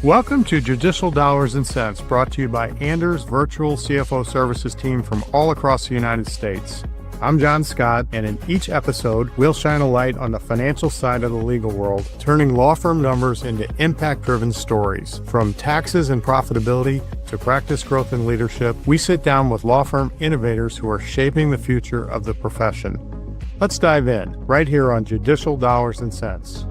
Welcome to Judicial Dollars and Cents, brought to you by Anders Virtual CFO Services team from all across the United States. I'm John Scott, and in each episode, we'll shine a light on the financial side of the legal world, turning law firm numbers into impact-driven stories. From taxes and profitability to practice growth and leadership, we sit down with law firm innovators who are shaping the future of the profession. Let's dive in, right here on Judicial Dollars and Cents.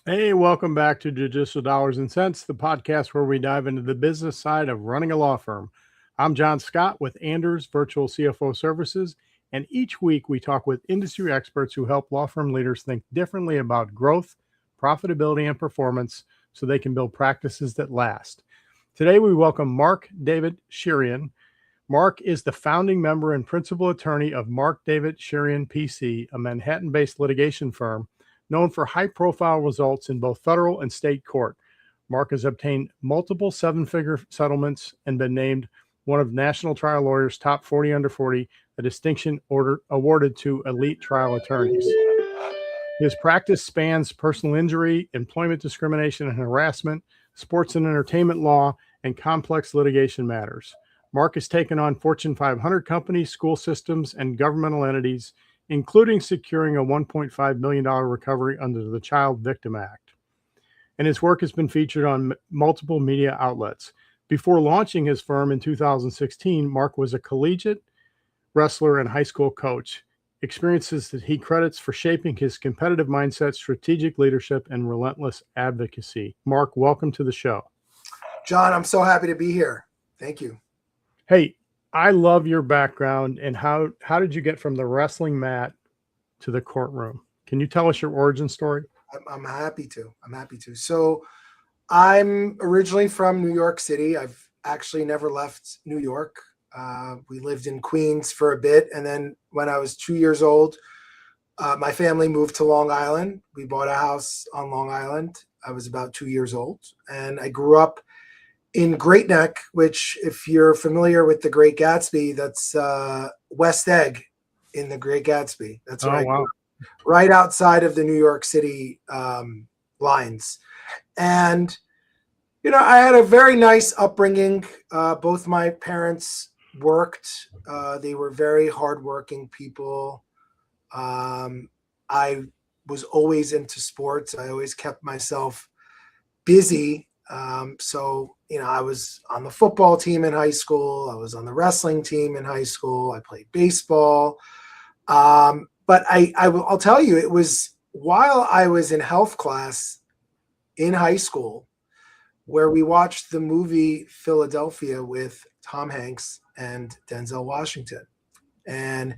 Hey, welcome back to Judicial Dollars and Cents, the podcast where we dive into the business side of running a law firm. I'm John Scott with Anders Virtual CFO Services, and each week we talk with industry experts who help law firm leaders think differently about growth, profitability, and performance so they can build practices that last. Today we welcome Mark David Shirian. Mark is the founding member and principal attorney of Mark David Shirian P.C., a Manhattan-based litigation firm known for high-profile results in both federal and state court. Mark has obtained multiple seven-figure settlements and been named one of National Trial Lawyers' top 40 under 40, a distinction awarded to elite trial attorneys. His practice spans personal injury, employment discrimination and harassment, sports and entertainment law, and complex litigation matters. Mark has taken on Fortune 500 companies, school systems, and governmental entities, including securing a $1.5 million recovery under the Child Victim Act. And his work has been featured on multiple media outlets. Before launching his firm in 2016, Mark was a collegiate wrestler and high school coach, experiences that he credits for shaping his competitive mindset, strategic leadership, and relentless advocacy. Mark, welcome to the show. John, I'm so happy to be here. Thank you. Hey, I love your background, and how did you get from the wrestling mat to the courtroom? Can you tell us your origin story? I'm happy to. So I'm originally from New York City. I've actually never left New York. We lived in Queens for a bit, and then when I was 2 years old, my family moved to Long Island. We bought a house on Long Island. I was about 2 years old, and I grew up in Great Neck, which, if you're familiar with The Great Gatsby, that's West Egg in The Great Gatsby. That's right outside of the New York City lines. And, you know, I had a very nice upbringing. Both my parents worked. They were very hardworking people. I was always into sports. I always kept myself busy. So, you know, I was on the football team in high school. I was on the wrestling team in high school. I played baseball. But I'll tell you, it was while I was in health class in high school where we watched the movie Philadelphia with Tom Hanks and Denzel Washington. And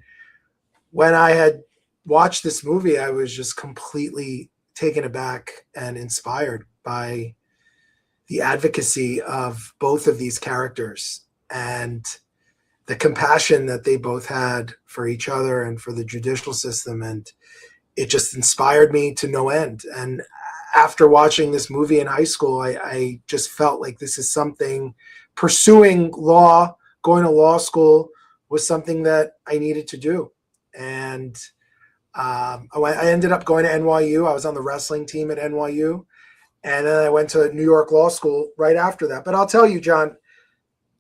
when I had watched this movie, I was just completely taken aback and inspired by the advocacy of both of these characters and the compassion that they both had for each other and for the judicial system. And it just inspired me to no end. And after watching this movie in high school, I just felt like this is something, pursuing law, going to law school was something that I needed to do. And I ended up going to NYU. I was on the wrestling team at NYU. And then I went to New York Law School right after that. But I'll tell you, John,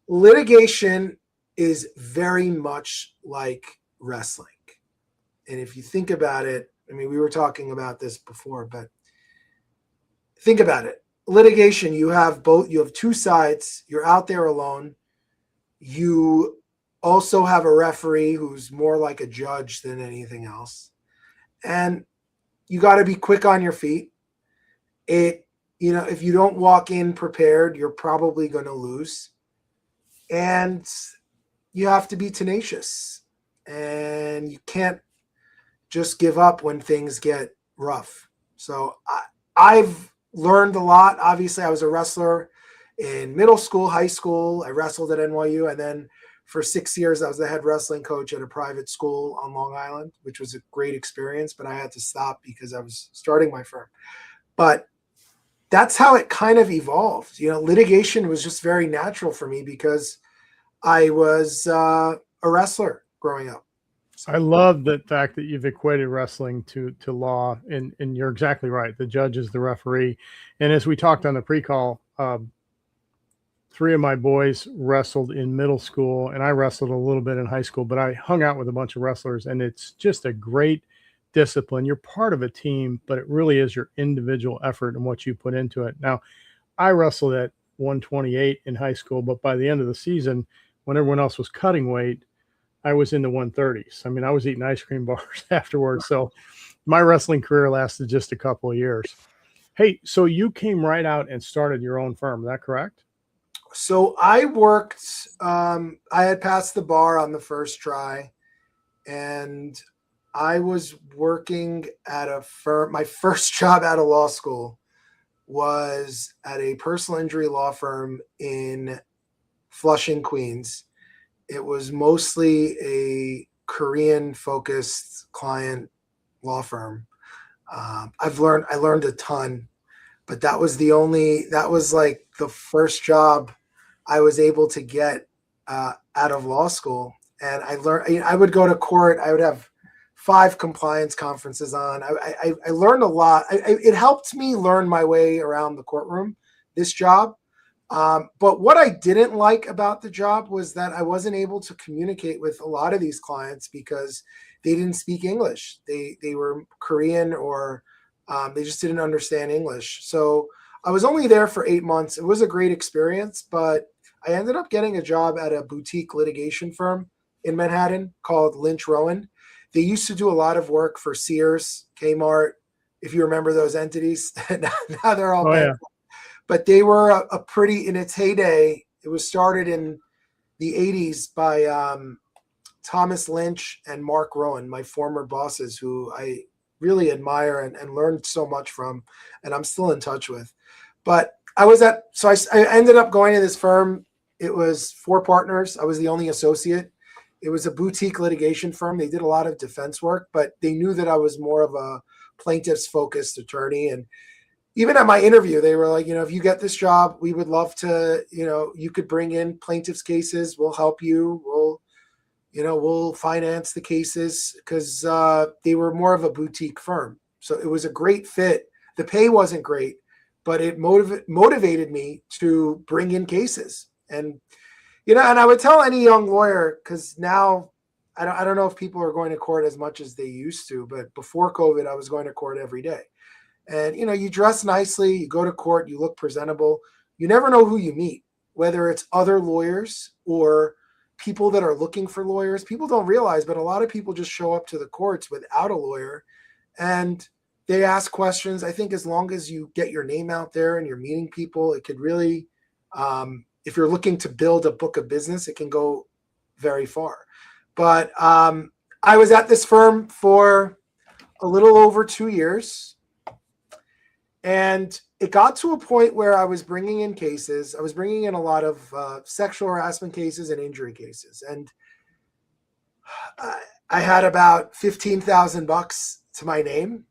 litigation is very much like wrestling. And if you think about it, I mean, we were talking about this before, but think about it. Litigation, you have two sides. You're out there alone. You also have a referee who's more like a judge than anything else. And you got to be quick on your feet. You know, if you don't walk in prepared, you're probably going to lose. And you have to be tenacious. And you can't just give up when things get rough. So I've learned a lot. Obviously, I was a wrestler in middle school, high school. I wrestled at NYU. And then for 6 years, I was the head wrestling coach at a private school on Long Island, which was a great experience. But I had to stop because I was starting my firm. But that's how it kind of evolved. You know, litigation was just very natural for me because I was a wrestler growing up. So I love the fact that you've equated wrestling to law, and you're exactly right. The judge is the referee. And as we talked on the pre-call, three of my boys wrestled in middle school, and I wrestled a little bit in high school, but I hung out with a bunch of wrestlers, and it's just a great discipline. You're part of a team, but it really is your individual effort and what you put into it. Now, I wrestled at 128 in high school, but by the end of the season, when everyone else was cutting weight, I was in the 130s. I mean, I was eating ice cream bars afterwards. So my wrestling career lasted just a couple of years. Hey, so you came right out and started your own firm. Is that correct? So I worked, I had passed the bar on the first try, and I was working at a firm. My first job out of law school was at a personal injury law firm in Flushing, Queens. It was mostly a Korean focused client law firm. I learned a ton, but that was like the first job I was able to get out of law school. And I learned, I would go to court. I would have 5 compliance conferences on. I learned a lot. It helped me learn my way around the courtroom, this job. But what I didn't like about the job was that I wasn't able to communicate with a lot of these clients because they didn't speak English. They were Korean, or they just didn't understand English. So I was only there for 8 months. It was a great experience, but I ended up getting a job at a boutique litigation firm in Manhattan called Lynch Rowan. They used to do a lot of work for Sears, Kmart, if you remember those entities. Now they're all Oh, yeah. bankrupt. But they were a pretty, in its heyday, it was started in the 80s by Thomas Lynch and Mark Rowan, my former bosses, who I really admire and learned so much from, and I'm still in touch with. But I ended up going to this firm. It was 4 partners. I was the only associate. It was a boutique litigation firm. They did a lot of defense work, but they knew that I was more of a plaintiffs focused attorney. And even at my interview, they were like, if you get this job, we would love to, you could bring in plaintiffs cases. We'll help you. We'll finance the cases, because they were more of a boutique firm. So it was a great fit. The pay wasn't great, but it motivated me to bring in cases. And, and I would tell any young lawyer, because now I don't know if people are going to court as much as they used to, but before COVID, I was going to court every day. And, you dress nicely, you go to court, you look presentable. You never know who you meet, whether it's other lawyers or people that are looking for lawyers. People don't realize, but a lot of people just show up to the courts without a lawyer, and they ask questions. I think as long as you get your name out there and you're meeting people, it could really, if you're looking to build a book of business, it can go very far. But I was at this firm for a little over 2 years. And it got to a point where I was bringing in cases. I was bringing in a lot of sexual harassment cases and injury cases. And I had about $15,000 to my name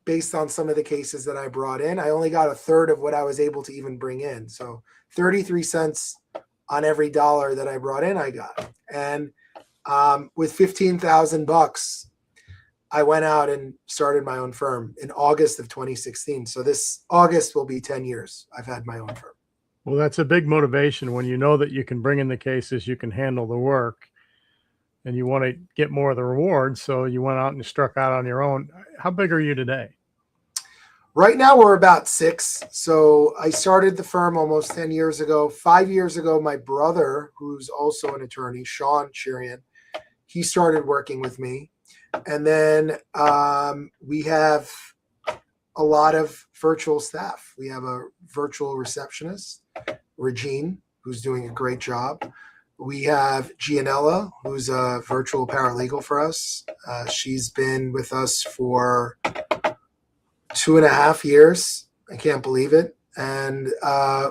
based on some of the cases that I brought in. I only got a third of what I was able to even bring in. So 33 cents on every dollar that I brought in, I got. And with $15,000, I went out and started my own firm in August of 2016. So this August will be 10 years I've had my own firm. Well, that's a big motivation when you know that you can bring in the cases, you can handle the work, and you want to get more of the reward. So you went out and struck out on your own. How big are you today? Right now we're about 6. So I started the firm almost 10 years ago. 5 years ago, my brother, who's also an attorney, Sean Shirian, he started working with me. And then we have a lot of virtual staff. We have a virtual receptionist, Regine, who's doing a great job. We have Gianella, who's a virtual paralegal for us. She's been with us for 2.5 years. I can't believe it. And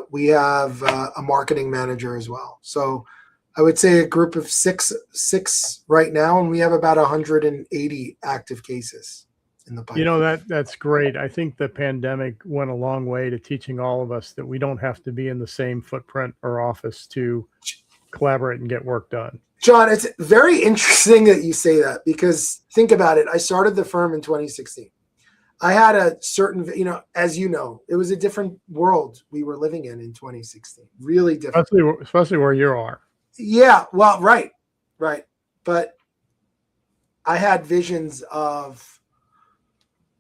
we have a marketing manager as well. So I would say a group of six right now, and we have about 180 active cases in the pipeline. That's great. I think the pandemic went a long way to teaching all of us that we don't have to be in the same footprint or office to collaborate and get work done. John, it's very interesting that you say that, because think about it. I started the firm in 2016. I had a certain, as you know, it was a different world we were living in 2016. Really different. Especially where you are. Yeah, well, right. But I had visions of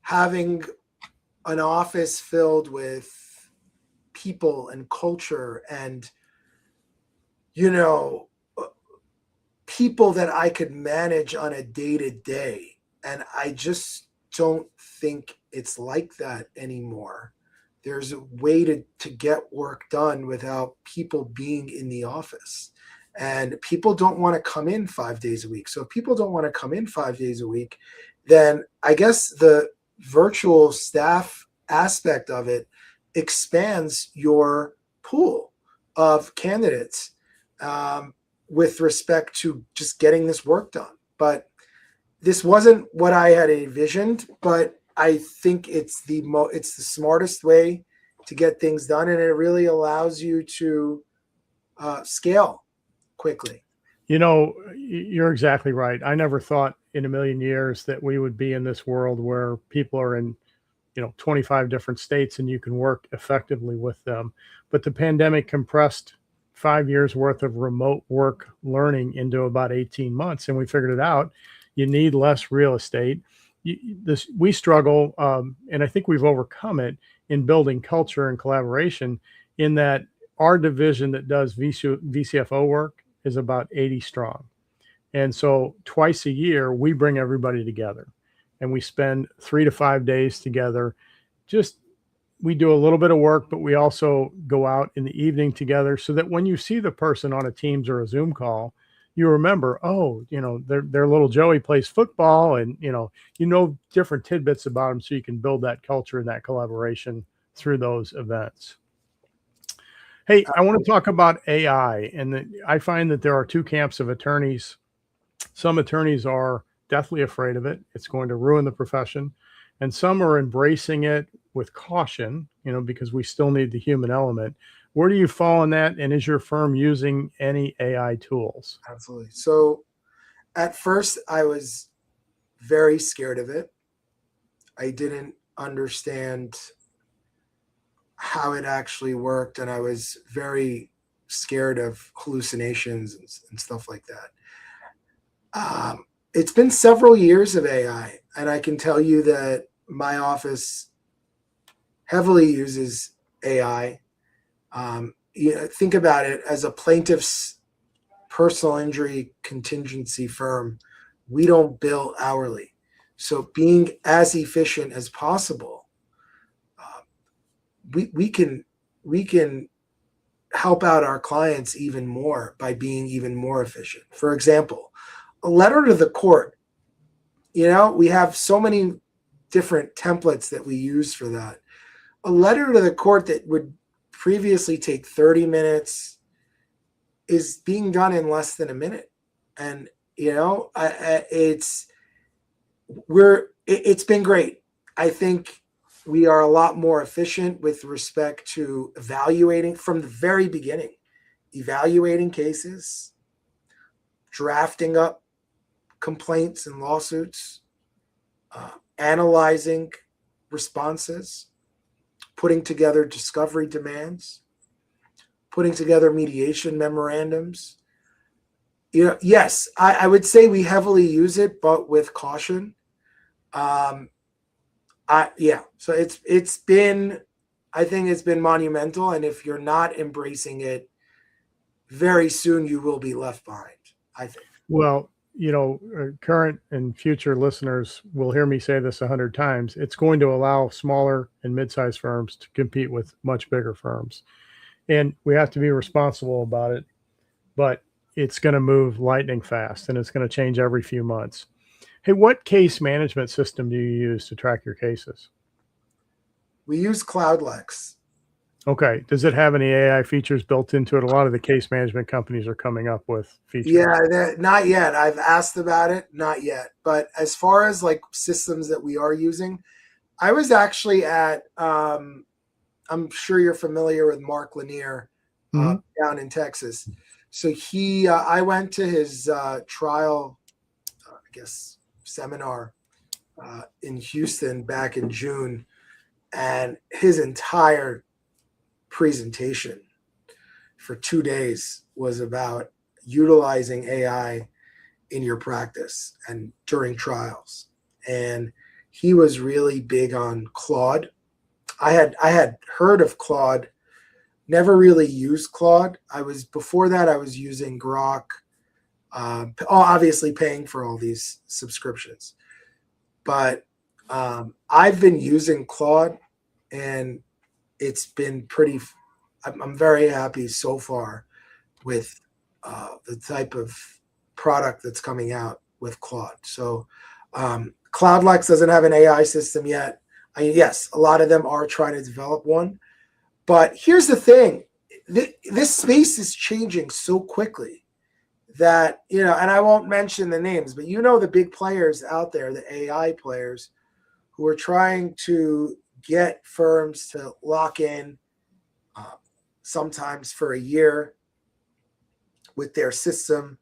having an office filled with people and culture and, people that I could manage on a day to day. And I just don't think it's like that anymore. There's a way to get work done without people being in the office. And people don't want to come in 5 days a week. So if people don't want to come in 5 days a week, then I guess the virtual staff aspect of it expands your pool of candidates, with respect to just getting this work done. But this wasn't what I had envisioned, but I think it's the smartest way to get things done, and it really allows you to scale quickly. You're exactly right. I never thought in a million years that we would be in this world where people are in 25 different states and you can work effectively with them. But the pandemic compressed 5 years worth of remote work learning into about 18 months. And we figured it out. You need less real estate. We struggle, and I think we've overcome it in building culture and collaboration, in that our division that does VCFO work is about 80 strong. And so twice a year, we bring everybody together and we spend 3 to 5 days together. We do a little bit of work, but we also go out in the evening together, so that when you see the person on a Teams or a Zoom call, you remember, their little Joey plays football, and different tidbits about him, so you can build that culture and that collaboration through those events. Hey, I want to talk about AI, and I find that there are two camps of attorneys. Some attorneys are deathly afraid of it. It's going to ruin the profession. And some are embracing it with caution, because we still need the human element. Where do you fall in that? And is your firm using any AI tools? Absolutely. So at first I was very scared of it. I didn't understand how it actually worked, and I was very scared of hallucinations and stuff like that. It's been several years of AI, and I can tell you that my office heavily uses AI. Think about it, as a plaintiff's personal injury contingency firm, we don't bill hourly. So being as efficient as possible, we can help out our clients even more by being even more efficient. For example, a letter to the court. We have so many different templates that we use for that. A letter to the court that would previously take 30 minutes is being done in less than a minute. And, it's been great. I think we are a lot more efficient with respect to evaluating from the very beginning, evaluating cases, drafting up complaints and lawsuits, analyzing responses, putting together discovery demands, putting together mediation memorandums. Yes, I would say we heavily use it, but with caution. So I think it's been monumental. And if you're not embracing it, very soon you will be left behind, I think. Well, current and future listeners will hear me say this 100 times. It's going to allow smaller and mid-sized firms to compete with much bigger firms. And we have to be responsible about it, but it's going to move lightning fast, and it's going to change every few months. Hey, what case management system do you use to track your cases? We use CloudLex. Okay. Does it have any AI features built into it? A lot of the case management companies are coming up with features. Yeah, not yet. I've asked about it, not yet. But as far as like systems that we are using, I was actually at, I'm sure you're familiar with Mark Lanier down in Texas. So I went to his trial, I guess, seminar in Houston back in June, and his entire presentation for 2 days was about utilizing AI in your practice and during trials. And he was really big on Claude. I had heard of Claude, never really used Claude. Before that I was using Grok, obviously paying for all these subscriptions. But I've been using Claude, and it's been I'm very happy so far with the type of product that's coming out with Claude. So CloudLex doesn't have an AI system yet. Yes, a lot of them are trying to develop one. But here's the thing. This space is changing so quickly that, and I won't mention the names, but the big players out there, the AI players, who are trying to get firms to lock in sometimes for a year with their system.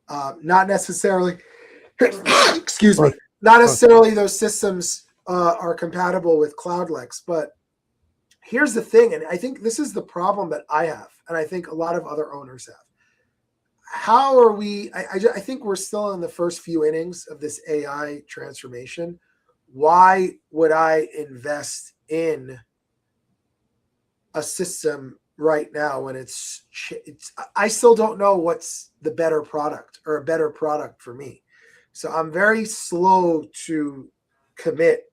Not necessarily, excuse me, not necessarily those systems are compatible with CloudLex. But here's the thing, and I think this is the problem that I have, and I think a lot of other owners have. How are we? I think we're still in the first few innings of this AI transformation. Why would I invest in a system right now when I still don't know what's the better product or a better product for me? So I'm very slow to commit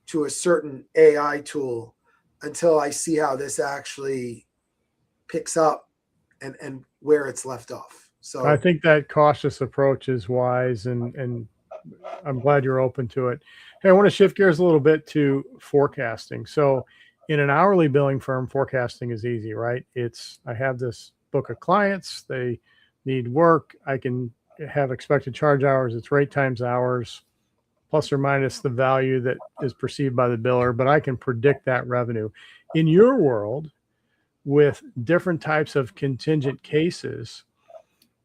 to a certain AI tool until I see how this actually picks up and where it's left off. So I think that cautious approach is wise, and I'm glad you're open to it. Hey, I want to shift gears a little bit to forecasting. So in an hourly billing firm, forecasting is easy, right? I have this book of clients, they need work. I can have expected charge hours. It's rate times hours, plus or minus the value that is perceived by the biller, but I can predict that revenue. In your world, with different types of contingent cases,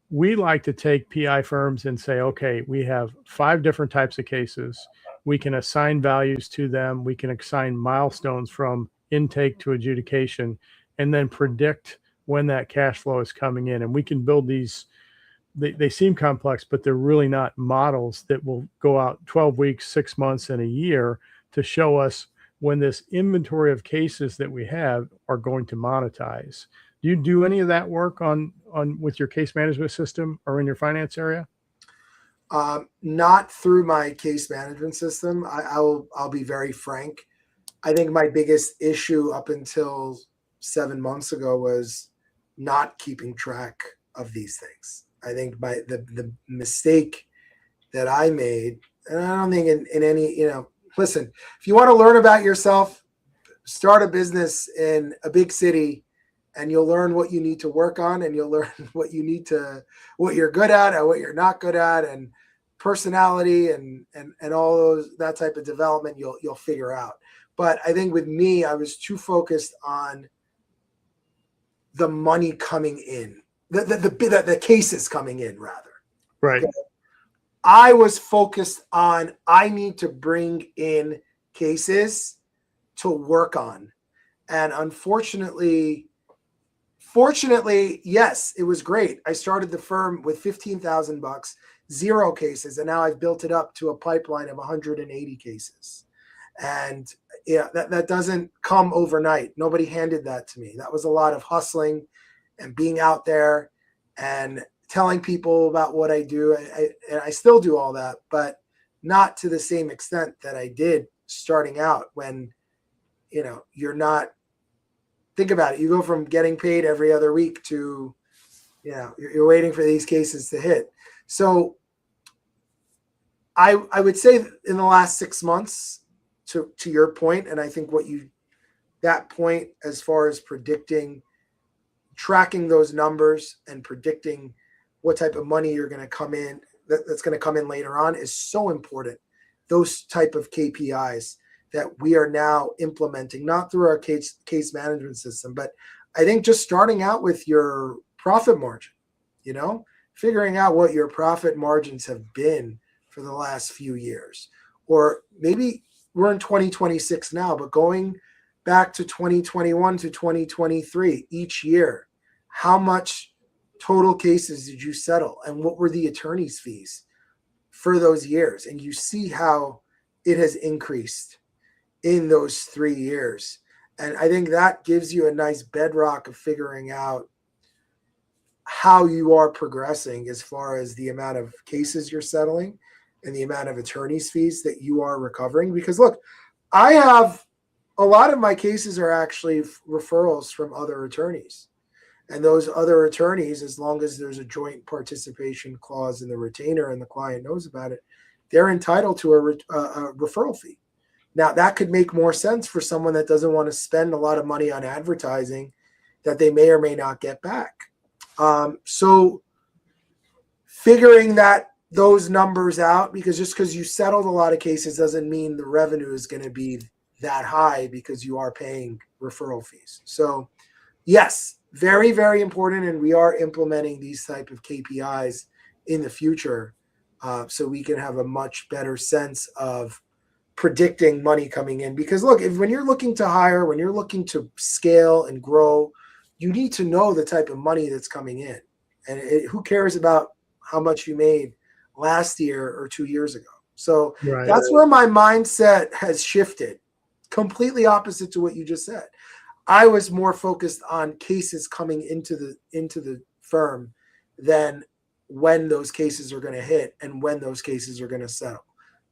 we like to take PI firms and say, okay, we have 5 different types of cases. We can assign values to them. We can assign milestones from intake to adjudication, and then predict when that cash flow is coming in. And we can build these, they seem complex, but they're really not models that will go out 12 weeks, 6 months, and a year to show us when this inventory of cases that we have are going to monetize. Do you do any of that work on with your case management system or in your finance area? Not through my case management system. I'll be very frank. I think my biggest issue up until 7 months ago was not keeping track of these things. I think the mistake that I made, and I don't think in any, listen, if you want to learn about yourself, start a business in a big city, and you'll learn what you need to work on, and you'll learn what you're good at and what you're not good at, and personality and all that type of development you'll figure out. But I think with me, I was too focused on the money coming in, the cases coming in rather. Right. Okay? I was focused on, I need to bring in cases to work on. And fortunately, yes, it was great. I started the firm with $15,000, 0 cases, and now I've built it up to a pipeline of 180 cases. And that doesn't come overnight. Nobody handed that to me. That was a lot of hustling and being out there and telling people about what I do. And I still do all that, but not to the same extent that I did starting out when, you're not, think about it. You go from getting paid every other week to, you're waiting for these cases to hit. So I would say in the last 6 months, to your point, and I think that point as far as tracking those numbers and predicting what type of money you're going to come in, that's going to come in later on, is so important. Those type of KPIs that we are now implementing, not through our case management system, but I think just starting out with your profit margin. figuring out what your profit margins have been for the last few years. Or maybe we're in 2026 now, but going back to 2021 to 2023, each year, how much total cases did you settle? And what were the attorney's fees for those years? And you see how it has increased in those 3 years. And I think that gives you a nice bedrock of figuring out how you are progressing as far as the amount of cases you're settling and the amount of attorney's fees that you are recovering. Because look, I have a lot of my cases are actually referrals from other attorneys. And those other attorneys, as long as there's a joint participation clause in the retainer and the client knows about it, they're entitled to a referral fee. Now, that could make more sense for someone that doesn't want to spend a lot of money on advertising that they may or may not get back. So figuring those numbers out, because just because you settled a lot of cases doesn't mean the revenue is going to be that high because you are paying referral fees. So yes, very, very important. And we are implementing these type of KPIs in the future so we can have a much better sense of predicting money coming in. Because look, when you're looking to hire, when you're looking to scale and grow, you need to know the type of money that's coming in. And who cares about how much you made last year or 2 years ago? So that's where my mindset has shifted, completely opposite to what you just said. I was more focused on cases coming into the firm than when those cases are going to hit and when those cases are going to settle.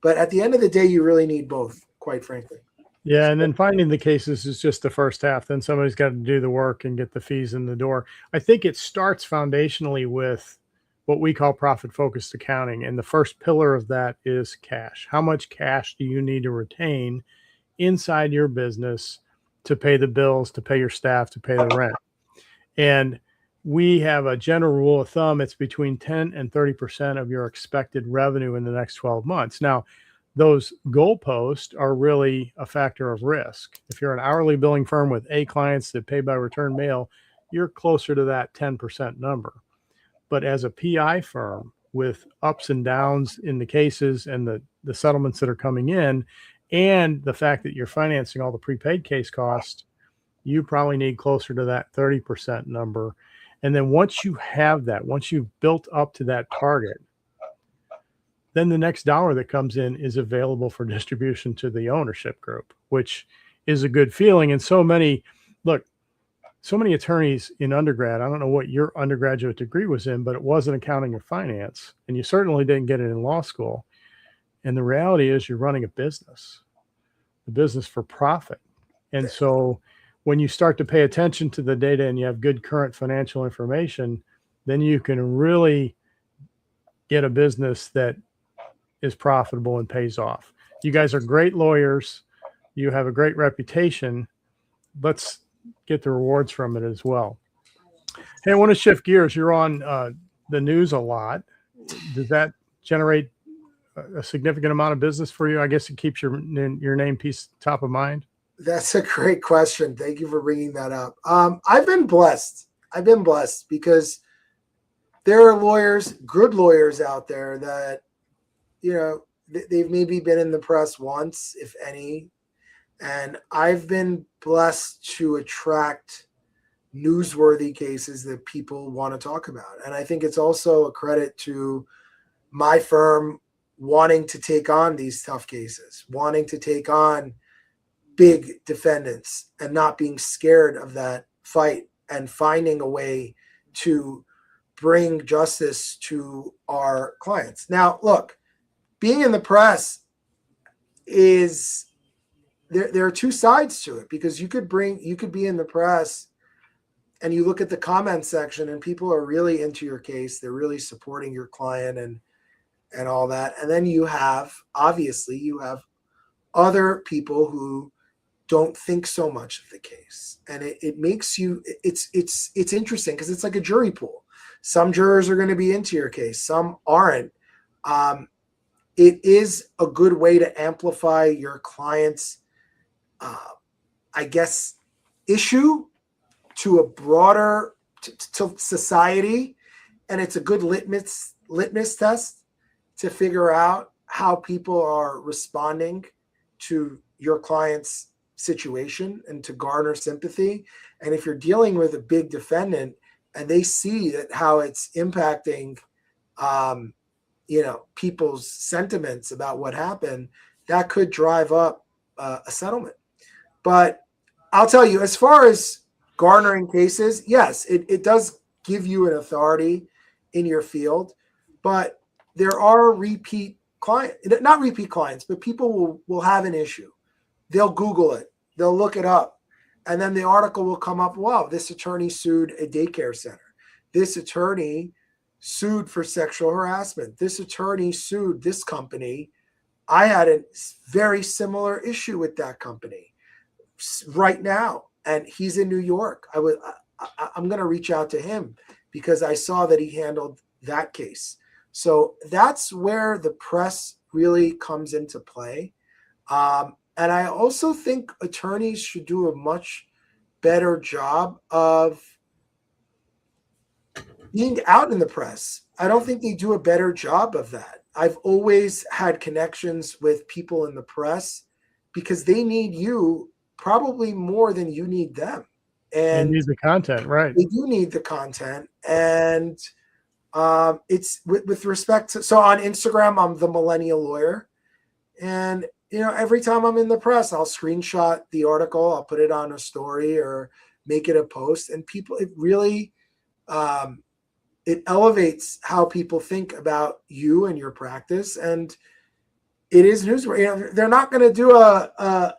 But at the end of the day, you really need both, quite frankly. Yeah, and then finding the cases is just the first half. Then somebody's got to do the work and get the fees in the door. I think it starts foundationally with what we call profit-focused accounting. And the first pillar of that is cash. How much cash do you need to retain inside your business to pay the bills, to pay your staff, to pay the rent? And we have a general rule of thumb. It's between 10 and 30% of your expected revenue in the next 12 months. Now, those goalposts are really a factor of risk. If you're an hourly billing firm with A clients that pay by return mail, you're closer to that 10% number. But as a PI firm with ups and downs in the cases and the settlements that are coming in, and the fact that you're financing all the prepaid case costs, you probably need closer to that 30% number. And then once you have that, once you've built up to that target, then the next dollar that comes in is available for distribution to the ownership group, which is a good feeling. And so many attorneys in undergrad, I don't know what your undergraduate degree was in, but it wasn't accounting or finance. And you certainly didn't get it in law school. And the reality is you're running a business for profit. And so when you start to pay attention to the data and you have good current financial information, then you can really get a business that is profitable and pays off. You guys are great lawyers. You have a great reputation. Let's get the rewards from it as well. Hey, I want to shift gears. You're on the news a lot. Does that generate a significant amount of business for you? I guess it keeps your name piece top of mind. That's a great question. Thank you for bringing that up. I've been blessed. Because there are lawyers, good lawyers out there that, they've maybe been in the press once, if any. And I've been blessed to attract newsworthy cases that people want to talk about. And I think it's also a credit to my firm wanting to take on these tough cases, wanting to take on big defendants and not being scared of that fight and finding a way to bring justice to our clients. Now, look, being in the press is there are two sides to it, because you could be in the press and you look at the comment section and people are really into your case. They're really supporting your client and all that. And then you have other people who don't think so much of the case. And it makes you, it's interesting because it's like a jury pool. Some jurors are going to be into your case. Some aren't. It is a good way to amplify your client's, issue to a broader to society. and it's a good litmus test to figure out how people are responding to your client's situation and to garner sympathy. And if you're dealing with a big defendant and they see that how it's impacting, people's sentiments about what happened, that could drive up a settlement. But I'll tell you, as far as garnering cases, yes, it does give you an authority in your field, but there are not repeat clients, but people will have an issue. They'll Google it, they'll look it up, and then the article will come up. Wow, this attorney sued a daycare center. This attorney sued for sexual harassment. This attorney sued this company. I had a very similar issue with that company right now, and he's in New York. I'm going to reach out to him because I saw that he handled that case. So that's where the press really comes into play. And I also think attorneys should do a much better job of being out in the press. I don't think they do a better job of that. I've always had connections with people in the press because they need you probably more than you need them. And they need the content, right? They do need the content. And it's with respect to, so on Instagram, I'm the Millennial Lawyer. And, every time I'm in the press, I'll screenshot the article, I'll put it on a story or make it a post. And people, it really, it elevates how people think about you and your practice. And it is newsworthy. They're not going to do an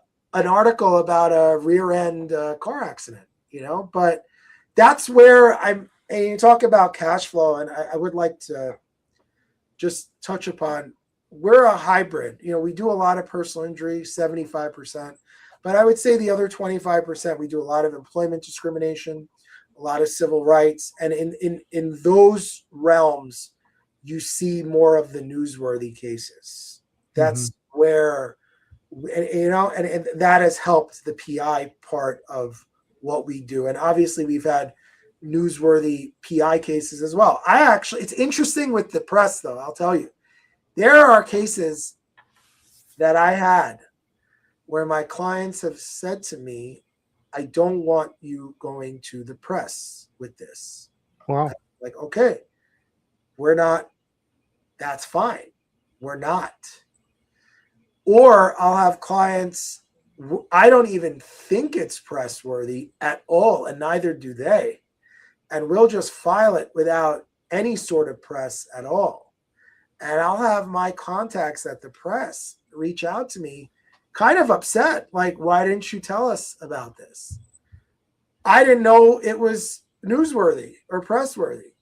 article about a rear end car accident, but that's where and you talk about cash flow. And I would like to just touch upon, we're a hybrid. We do a lot of personal injury, 75%, but I would say the other 25%, we do a lot of employment discrimination, a lot of civil rights. And in those realms, you see more of the newsworthy cases. That's where, and that has helped the PI part of what we do. And obviously we've had newsworthy PI cases as well. It's interesting with the press though, I'll tell you, there are cases that I had where my clients have said to me, I don't want you going to the press with this. Wow. Like, okay, we're not, that's fine. We're not. Or I'll have clients, I don't even think it's press worthy at all, and neither do they. And we'll just file it without any sort of press at all. And I'll have my contacts at the press reach out to me kind of upset. Like, why didn't you tell us about this? I didn't know it was newsworthy or press worthy.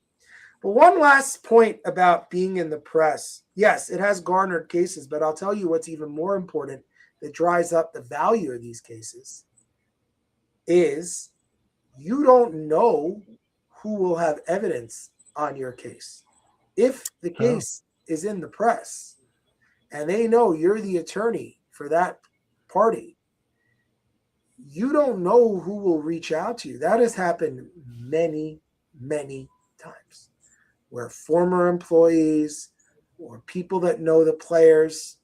But one last point about being in the press. Yes, it has garnered cases, but I'll tell you what's even more important that drives up the value of these cases is you don't know who will have evidence on your case. If the case is in the press and they know you're the attorney for that party, you don't know who will reach out to you. That has happened many, many times where former employees or people that know the players,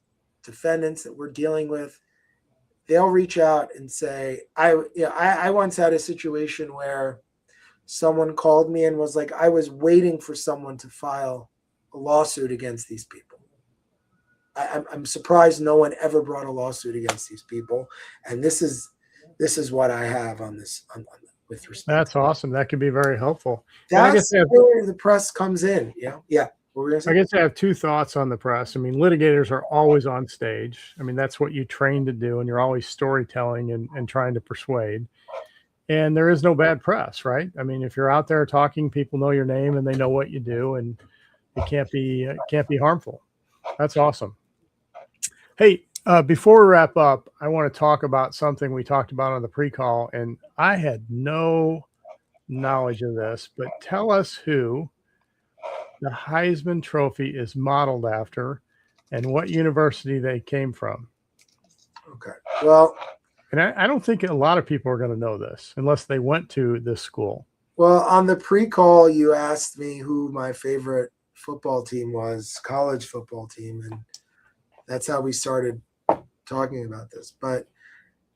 defendants that we're dealing with, they'll reach out and say, I once had a situation where someone called me and was like, I was waiting for someone to file a lawsuit against these people. I'm surprised no one ever brought a lawsuit against these people. And this is what I have on this with respect. That's awesome. That could be very helpful. That's where the press comes in. Yeah. I guess I have two thoughts on the press. I mean, litigators are always on stage. I mean, that's what you train to do, and you're always storytelling and trying to persuade. And there is no bad press, right? I mean, if you're out there talking, people know your name and they know what you do, and it can't be harmful. That's awesome. Hey, before we wrap up, I want to talk about something we talked about on the pre-call, and I had no knowledge of this, but tell us who the Heisman Trophy is modeled after and what university they came from. Okay. Well, and I don't think a lot of people are going to know this unless they went to this school. Well, on the pre-call, you asked me who my favorite football team was, college football team, and that's how we started talking about this. But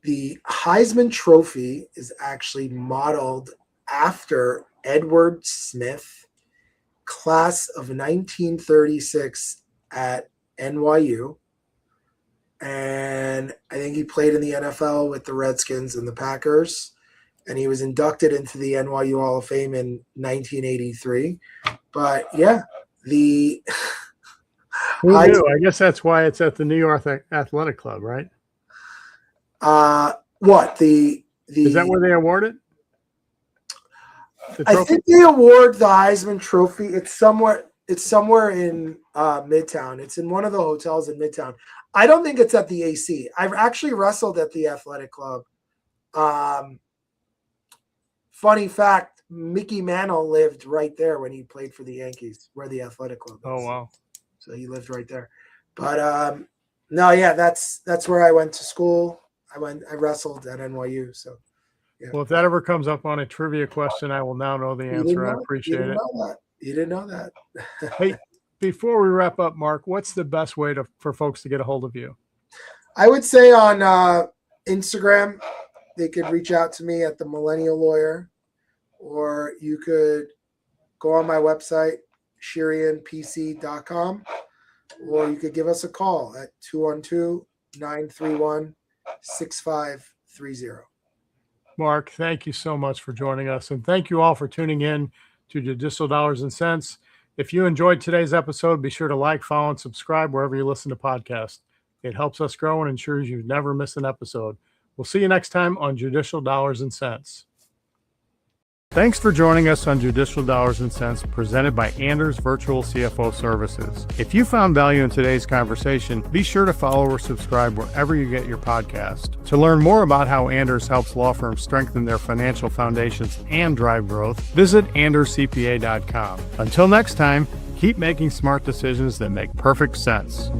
the Heisman Trophy is actually modeled after Edward Smith, class of 1936 at NYU. And I think he played in the NFL with the Redskins and the Packers. And he was inducted into the NYU Hall of Fame in 1983. But yeah, Who knew? I guess that's why it's at the New York Athletic Club, right? What is that where they award it? I think they award the Heisman Trophy. It's somewhere in Midtown. It's in one of the hotels in Midtown. I don't think it's at the AC. I've actually wrestled at the Athletic Club. Funny fact, Mickey Mantle lived right there when he played for the Yankees, where the Athletic Club is. Oh, wow. So he lived right there. But no, yeah, that's where I went to school. I wrestled at NYU. So yeah. Well, if that ever comes up on a trivia question, I will now know the answer. I appreciate it. You didn't know that. Hey, before we wrap up, Mark, what's the best way for folks to get a hold of you? I would say on Instagram, they could reach out to me at the Millennial Lawyer, or you could go on my website, ShirianPC.com, or you could give us a call at 212-931-6530. Mark, thank you so much for joining us. And thank you all for tuning in to Judicial Dollars and Cents. If you enjoyed today's episode, be sure to like, follow, and subscribe wherever you listen to podcasts. It helps us grow and ensures you never miss an episode. We'll see you next time on Judicial Dollars and Cents. Thanks for joining us on Judicial Dollars and Cents, presented by Anders Virtual CFO Services. If you found value in today's conversation, be sure to follow or subscribe wherever you get your podcast. To learn more about how Anders helps law firms strengthen their financial foundations and drive growth, visit anderscpa.com. Until next time, keep making smart decisions that make perfect sense.